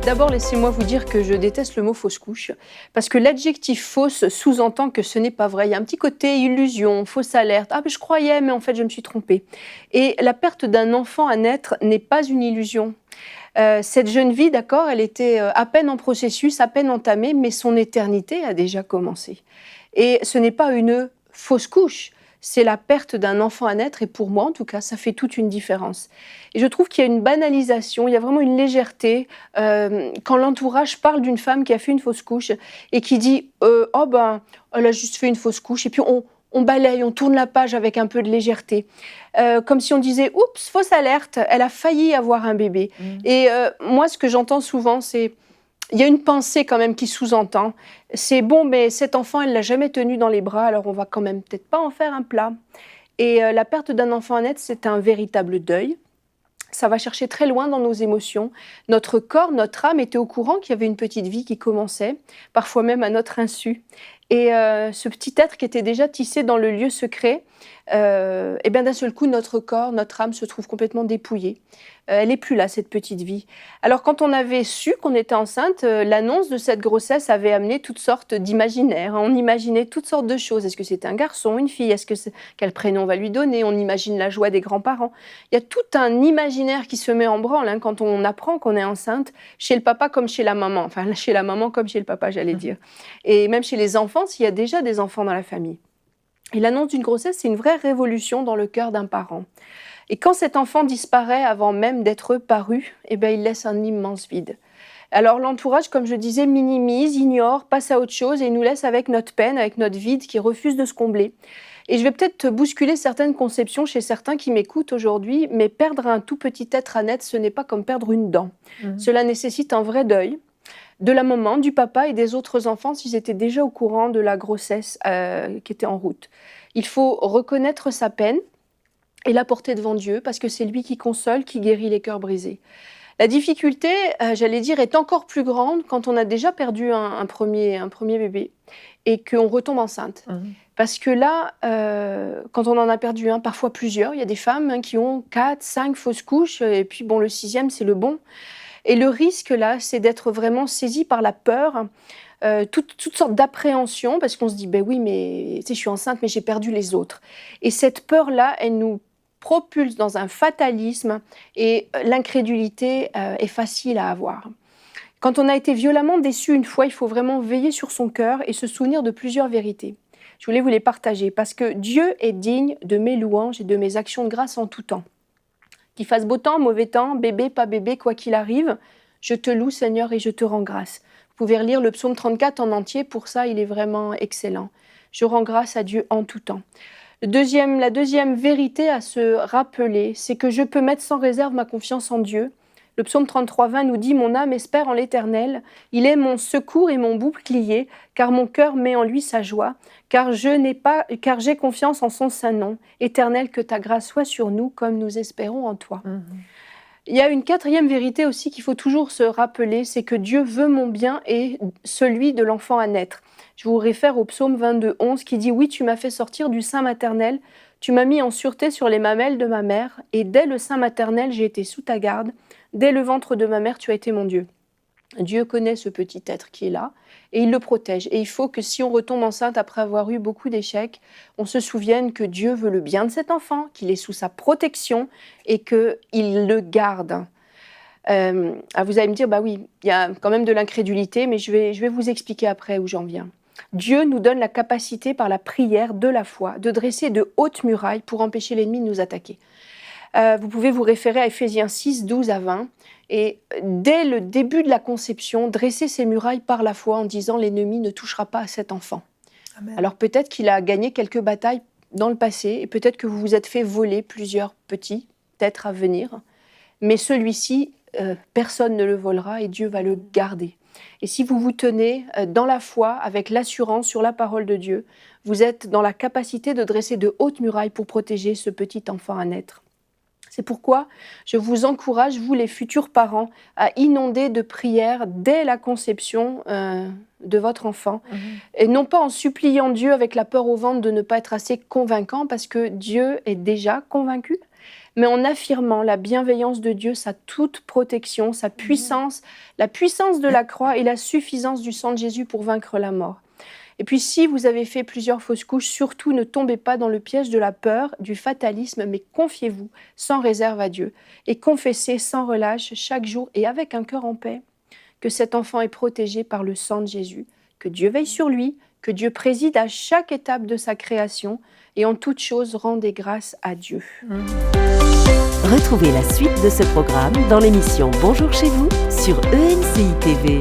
D'abord, laissez-moi vous dire que je déteste le mot fausse couche, parce que l'adjectif fausse sous-entend que ce n'est pas vrai. Il y a un petit côté illusion, fausse alerte. Ah, mais je croyais, mais en fait, je me suis trompée. Et la perte d'un enfant à naître n'est pas une illusion. Cette jeune vie, d'accord, elle était à peine en processus, à peine entamée, mais son éternité a déjà commencé. Et ce n'est pas une fausse couche, c'est la perte d'un enfant à naître, et pour moi, en tout cas, ça fait toute une différence. Et je trouve qu'il y a une banalisation, il y a vraiment une légèreté quand l'entourage parle d'une femme qui a fait une fausse couche et qui dit oh ben, elle a juste fait une fausse couche, et puis on balaye, on tourne la page avec un peu de légèreté. Comme si on disait oups, fausse alerte, elle a failli avoir un bébé. Et moi, ce que j'entends souvent, c'est il y a une pensée quand même qui sous-entend. C'est bon, mais cet enfant, elle l'a jamais tenu dans les bras, alors on va quand même peut-être pas en faire un plat. Et la perte d'un enfant à naître, c'est un véritable deuil. Ça va chercher très loin dans nos émotions. Notre corps, notre âme était au courant qu'il y avait une petite vie qui commençait, parfois même à notre insu. Et ce petit être qui était déjà tissé dans le lieu secret, et bien d'un seul coup, notre corps, notre âme se trouve complètement dépouillée. Elle n'est plus là, cette petite vie. Alors quand on avait su qu'on était enceinte, l'annonce de cette grossesse avait amené toutes sortes d'imaginaires. On imaginait toutes sortes de choses. Est-ce que c'est un garçon, une fille? Quel prénom on va lui donner? On imagine la joie des grands-parents. Il y a tout un imaginaire qui se met en branle quand on apprend qu'on est enceinte, chez le papa comme chez la maman. Enfin, chez la maman comme chez le papa, j'allais dire. Et même chez les enfants, s'il y a déjà des enfants dans la famille. Et l'annonce d'une grossesse, c'est une vraie révolution dans le cœur d'un parent. Et quand cet enfant disparaît avant même d'être paru, il laisse un immense vide. Alors l'entourage, comme je disais, minimise, ignore, passe à autre chose et nous laisse avec notre peine, avec notre vide qui refuse de se combler. Et je vais peut-être bousculer certaines conceptions chez certains qui m'écoutent aujourd'hui, mais perdre un tout petit être à naître, ce n'est pas comme perdre une dent. Cela nécessite un vrai deuil de la maman, du papa et des autres enfants s'ils étaient déjà au courant de la grossesse qui était en route. Il faut reconnaître sa peine et la porter devant Dieu, parce que c'est lui qui console, qui guérit les cœurs brisés. La difficulté, j'allais dire, est encore plus grande quand on a déjà perdu un premier bébé et qu'on retombe enceinte. Parce que là, quand on en a perdu un, parfois plusieurs, il y a des femmes qui ont 4, 5 fausses couches, et puis bon, le 6e, c'est le bon. Et le risque, là, c'est d'être vraiment saisi par la peur, toutes sortes d'appréhensions, parce qu'on se dit, ben oui, mais je suis enceinte, mais j'ai perdu les autres. Et cette peur-là, elle nous propulse dans un fatalisme, et l'incrédulité est facile à avoir. Quand on a été violemment déçu une fois, il faut vraiment veiller sur son cœur et se souvenir de plusieurs vérités. Je voulais vous les partager, parce que Dieu est digne de mes louanges et de mes actions de grâce en tout temps. Qu'il fasse beau temps, mauvais temps, bébé, pas bébé, quoi qu'il arrive, je te loue, Seigneur, et je te rends grâce. Vous pouvez relire le psaume 34 en entier, pour ça, il est vraiment excellent. Je rends grâce à Dieu en tout temps. La deuxième vérité à se rappeler, c'est que je peux mettre sans réserve ma confiance en Dieu. Le psaume 33:20 nous dit « Mon âme espère en l'Éternel, il est mon secours et mon bouclier, car mon cœur met en lui sa joie, car j'ai confiance en son saint nom. Éternel, que ta grâce soit sur nous, comme nous espérons en toi. » Il y a une quatrième vérité aussi qu'il faut toujours se rappeler, c'est que Dieu veut mon bien et celui de l'enfant à naître. Je vous réfère au psaume 22:11 qui dit « Oui, tu m'as fait sortir du sein maternel, tu m'as mis en sûreté sur les mamelles de ma mère, et dès le sein maternel, j'ai été sous ta garde. Dès le ventre de ma mère, tu as été mon Dieu. » Dieu connaît ce petit être qui est là et il le protège. Et il faut que si on retombe enceinte après avoir eu beaucoup d'échecs, on se souvienne que Dieu veut le bien de cet enfant, qu'il est sous sa protection et qu'il le garde. Vous allez me dire, bah oui, il y a quand même de l'incrédulité, mais je vais vous expliquer après où j'en viens. Dieu nous donne la capacité par la prière de la foi de dresser de hautes murailles pour empêcher l'ennemi de nous attaquer. Vous pouvez vous référer à Éphésiens 6, 12 à 20. Et dès le début de la conception, dresser ces murailles par la foi en disant « l'ennemi ne touchera pas à cet enfant ». Alors peut-être qu'il a gagné quelques batailles dans le passé et peut-être que vous vous êtes fait voler plusieurs petits, peut-être à venir. Mais celui-ci, personne ne le volera et Dieu va le garder. Et si vous vous tenez dans la foi, avec l'assurance sur la parole de Dieu, vous êtes dans la capacité de dresser de hautes murailles pour protéger ce petit enfant à naître. C'est pourquoi je vous encourage, vous les futurs parents, à inonder de prières dès la conception de votre enfant. Et non pas en suppliant Dieu avec la peur au ventre de ne pas être assez convaincant, parce que Dieu est déjà convaincu, mais en affirmant la bienveillance de Dieu, sa toute protection, sa puissance, la puissance de la croix et la suffisance du sang de Jésus pour vaincre la mort. Et puis si vous avez fait plusieurs fausses couches, surtout ne tombez pas dans le piège de la peur, du fatalisme, mais confiez-vous sans réserve à Dieu et confessez sans relâche chaque jour et avec un cœur en paix que cet enfant est protégé par le sang de Jésus, que Dieu veille sur lui, que Dieu préside à chaque étape de sa création et en toute chose rendez grâce à Dieu. Retrouvez la suite de ce programme dans l'émission Bonjour chez vous sur ENCI TV.